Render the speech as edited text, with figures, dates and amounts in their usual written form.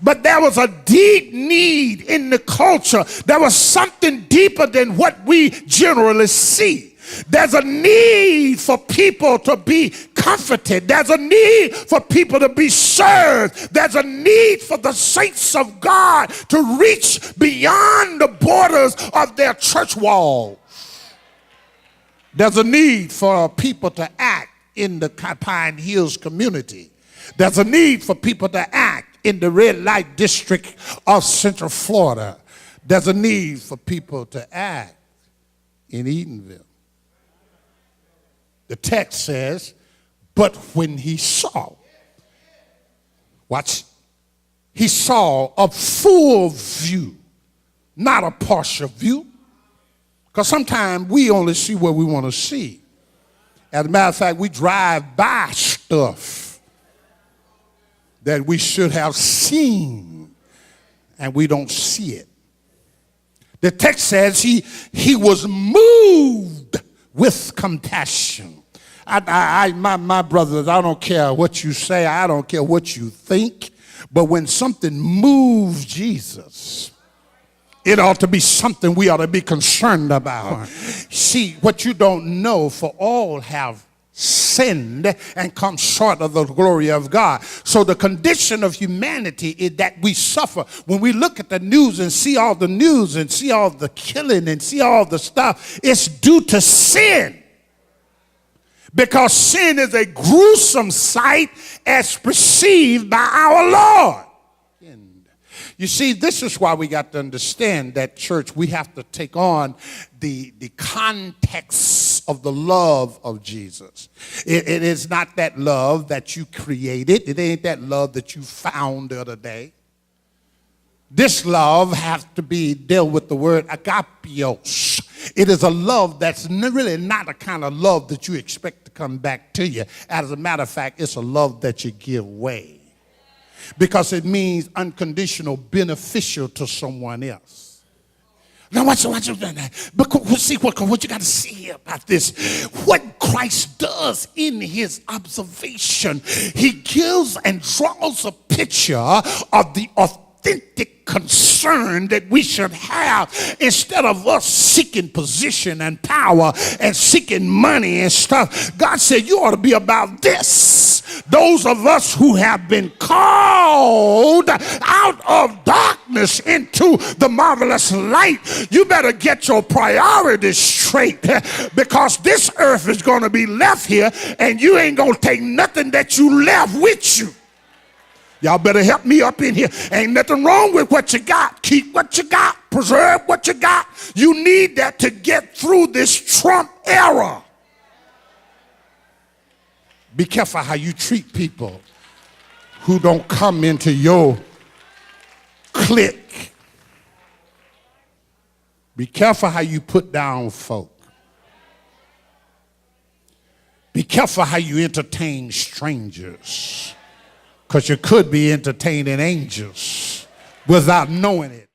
but there was a deep need in the culture. There was something deeper than what we generally see. There's a need for people to be comforted. There's a need for people to be served. There's a need for the saints of God to reach beyond the borders of their church walls. There's a need for people to act in the Pine Hills community. There's a need for people to act in the red light district of Central Florida. There's a need for people to act in Eatonville. The text says, but when he saw, watch, he saw a full view, not a partial view. Because sometimes we only see what we want to see. As a matter of fact, we drive by stuff that we should have seen, and we don't see it. The text says he was moved with compassion. My brothers, I don't care what you say, I don't care what you think, but when something moves Jesus, it ought to be something we ought to be concerned about. See, what you don't know, for all have sinned and come short of the glory of God. So the condition of humanity is that we suffer. When we look at the news and see all the news and see all the killing and see all the stuff, it's due to sin. Because sin is a gruesome sight as perceived by our Lord. You see, this is why we got to understand that, church, we have to take on the context of the love of Jesus. It is not that love that you created. It ain't that love that you found the other day. This love has to be dealt with the word agapios. It is a love that's really not a kind of love that you expect to come back to you. As a matter of fact, it's a love that you give away, because it means unconditional, beneficial to someone else. Now watch it. But see what you got to see here about this. What Christ does in his observation, he gives and draws a picture of the authentic concern that we should have. Instead of us seeking position and power and seeking money and stuff, God said you ought to be about this. Those of us who have been called out of darkness into the marvelous light, you better get your priorities straight, because this earth is going to be left here and you ain't going to take nothing that you left with you. Y'all better help me up in here. Ain't nothing wrong with what you got. Keep what you got. Preserve what you got. You need that to get through this Trump era. Be careful how you treat people who don't come into your clique. Be careful how you put down folk. Be careful how you entertain strangers, because you could be entertaining angels without knowing it.